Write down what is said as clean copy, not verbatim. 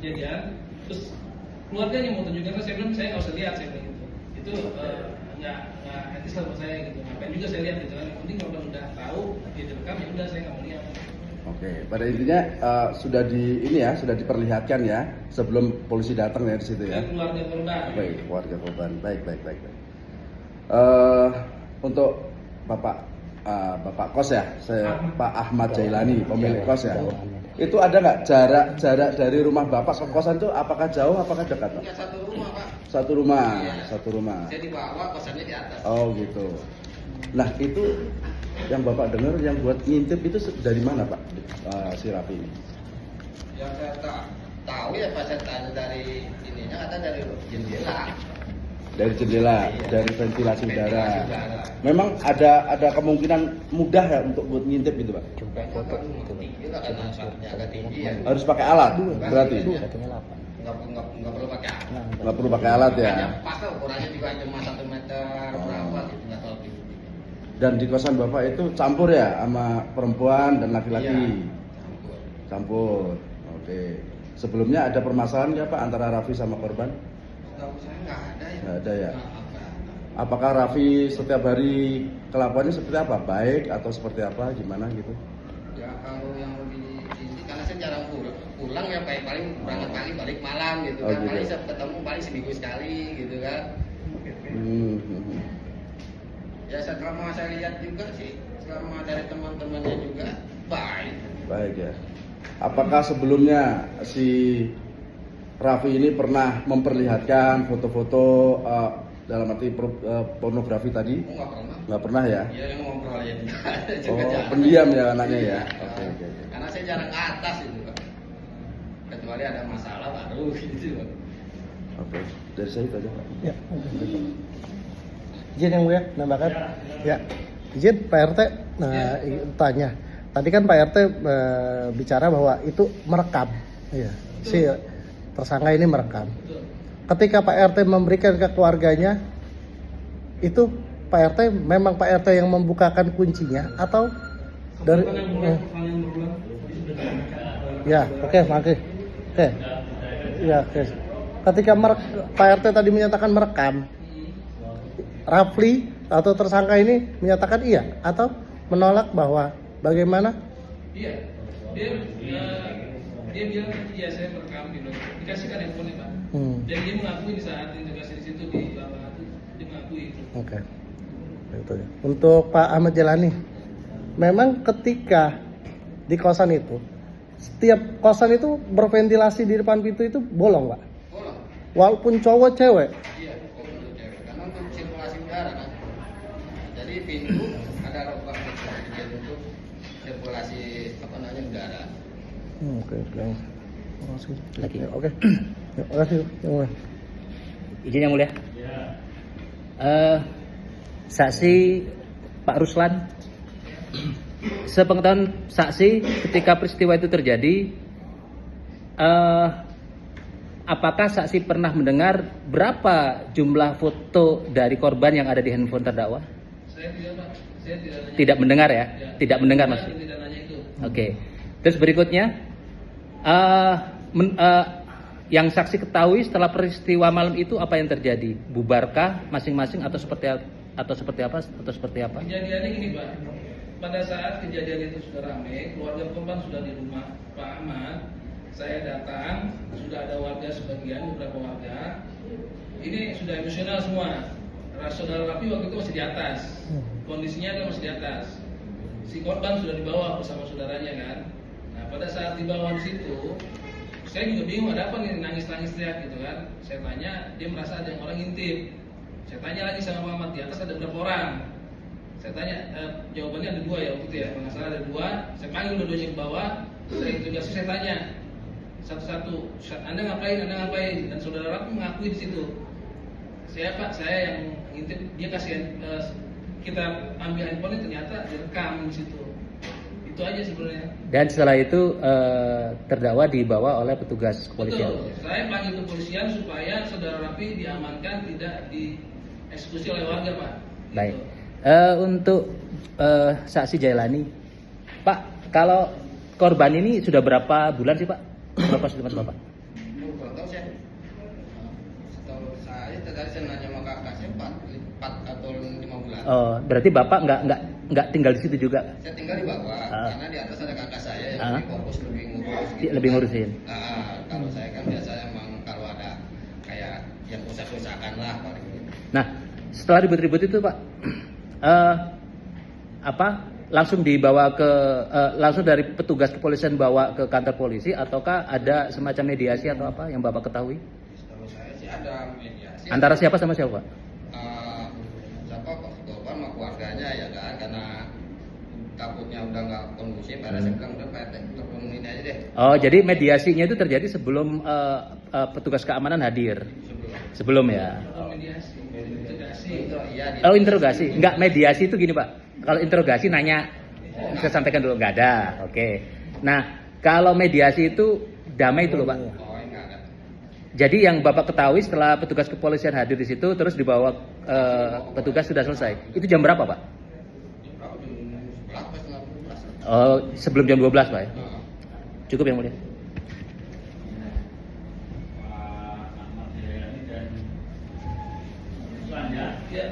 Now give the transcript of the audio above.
kejadian, terus keluarganya mau tunjukkan, saya bilang saya nggak usah lihat, saya bilang gitu. Itu nggak etis lah buat saya gitu. Ngapain juga saya lihat gitu kan. Yang penting kalau udah tahu dia direkam ya udah saya nggak mau lihat. Oke, pada intinya sudah sudah diperlihatkan ya sebelum polisi datang ya di situ ya. Keluarga korban. Baik, keluarga korban. Baik. Untuk Bapak kos ya, Pak Ahmad Jailani, pemilik kos ya. Itu ada nggak jarak dari rumah Bapak ke kosan itu apakah jauh apakah dekat Pak? Ya, satu rumah Pak. Satu rumah. Saya di bawah, kosannya di atas. Oh gitu. Nah itu yang Bapak dengar yang buat ngintip itu dari mana Pak si Raffi ini? Yang saya tahu ya pas saya tanya dari ininya kata dari jendela. Dari jendela, Iya. dari ventilasi udara. udara. Memang ada kemungkinan mudah ya untuk buat ngintip gitu Pak? Tinggi lah karena asapnya agak tinggi ya. Harus pakai alat berarti? Nggak perlu pakai alat. Nggak perlu pakai alat ya? Pas lah ukurannya juga cuma 1 meter berapa gitu, nggak terlalu tinggi. Dan di kosan Bapak itu campur ya sama perempuan dan laki-laki? Iya. Campur. Oke. Sebelumnya ada permasalahan nggak Pak antara Raffi sama korban? Tahu saya nggak ada ya. Nggak ada ya? Nggak ada. Apakah Raffi setiap hari kelakuannya seperti apa? Baik atau seperti apa? Gimana gitu? Ya kalau yang lebih ini karena saya jarang pulang ya paling berangkat pagi balik malam gitu Oh, kan. gitu. Paling saya ketemu paling seminggu sekali gitu kan. Ya selama saya lihat juga sih, selama dari teman-temannya juga baik. Baik ya. Apakah sebelumnya si Raffi ini pernah memperlihatkan foto-foto dalam arti pornografi tadi? Oh, nggak pernah. Nggak pernah ya? Iya yang ngobrol ya juga. Oh, jarang. pendiam ya anaknya ya? Iya. Oke. Karena saya jarang ke atas itu Pak. Kecuali ada masalah baru gitu Pak. Oke, dari saya itu aja Pak. Ya. Izin yang mulia nambahkan. Ya. Izin Pak RT tanya. Tadi kan Pak RT bicara bahwa itu merekam. Iya. Si tersangka ini merekam. Ketika Pak RT memberikan ke keluarganya, itu Pak RT memang Pak RT yang membukakan kuncinya atau dari ya, oke. Ya, oke. Ketika Pak RT tadi menyatakan merekam, Raffi atau tersangka ini menyatakan iya atau menolak bahwa bagaimana? Iya. Dia bilang iya saya merekam gitu. Dikasihkan handphone Pak. Dan dia mengakui di saat integrasi di situ di lapangan itu dia mengakui itu. Oke. Itu ya. Untuk Pak Ahmad Jailani, memang ketika di kosan itu, setiap kosan itu berventilasi di depan pintu itu bolong, Pak. Bolong. Walaupun cowok cewek. Iya, untuk cewek. Karena untuk sirkulasi udara kan. Jadi pintu ada lubang untuk sirkulasi udara. Oke. Lagi. Oke. Terima kasih. Yang mulia. Izin yang mulia. Saksi Pak Ruslan, sepengetahuan saksi ketika peristiwa itu terjadi, apakah saksi pernah mendengar berapa jumlah foto dari korban yang ada di handphone terdakwa? Saya tidak Pak. Saya tidak nanya. Tidak mendengar ya? Tidak mendengar Saya maksudnya. tidak nanya itu. Oke. Terus berikutnya, yang saksi ketahui setelah peristiwa malam itu apa yang terjadi? Bubarkah masing-masing atau seperti apa? Kejadiannya gini Pak. Pada saat kejadian itu sudah ramai, keluarga korban sudah di rumah Pak Ahmad. Saya datang, sudah ada warga sebagian, beberapa warga. Ini sudah emosional semua. Saudara Raffi waktu itu masih di atas. Kondisinya dia masih di atas. Si korban sudah dibawa bersama saudaranya kan. Nah pada saat dibawa di situ, saya juga bingung ada apa nih nangis-nangis teriak gitu kan. Saya tanya, dia merasa ada yang orang ngintip. Saya tanya lagi sama Muhammad, di atas ada berapa orang? Saya tanya, jawabannya ada 2 ya waktu itu ya. Kalau nggak salah ada 2. Saya panggil dua-duanya ke bawah. Saya interogasi, saya tanya satu-satu, Anda ngapain? Dan saudara Raffi mengakui di situ. Saya Pak, saya yang ngintip. Dia kasih kita ambil handphone ternyata direkam di situ. Itu aja sebenarnya. Dan setelah itu terdakwa dibawa oleh petugas kepolisian. Betul. Saya panggil kepolisian supaya saudara Raffi diamankan, tidak dieksekusi oleh warga Pak. Baik. Untuk saksi Jailani, Pak, kalau korban ini sudah berapa bulan sih Pak? Berapa setelah Bapak? Oh, kurang tahu saya. Setahu saya tadi saya nanya sama kakak saya 4 atau 5 bulan. Oh, berarti Bapak nggak tinggal di situ juga? Saya tinggal di bawah karena di atas ada kakak saya yang lebih fokus lebih ngurus. Lebih ngurusin. Kalau saya kan biasanya emang kalau ada kayak yang rusak-rusakan lah paling gitu. Nah, setelah ribut-ribut itu Pak, langsung dibawa ke langsung dari petugas kepolisian bawa ke kantor polisi ataukah ada semacam mediasi atau apa yang Bapak ketahui? Setahu saya sih ada mediasi. Antara siapa sama siapa, Pak? Siapa korban sama keluarganya ya kan, karena takutnya udah nggak kondusif, karena saya bilang udah Pak RT telepon ini aja deh. Oh, jadi mediasinya itu terjadi sebelum petugas keamanan hadir. Sebelum ya. Mediasi, integrasi. Iya. Oh, interogasi. Enggak, mediasi itu gini, Pak. Kalau interogasi nanya, saya sampaikan dulu nggak ada. Oke. Nah, kalau mediasi itu damai itu loh, Pak. Oh, enggak ada. Jadi yang Bapak ketahui setelah petugas kepolisian hadir di situ terus dibawa petugas sudah selesai. Itu jam berapa, Pak? Berapa jam 11 setengah 12. Oh, sebelum jam 12, Pak ya. Cukup yang mulia. Ya.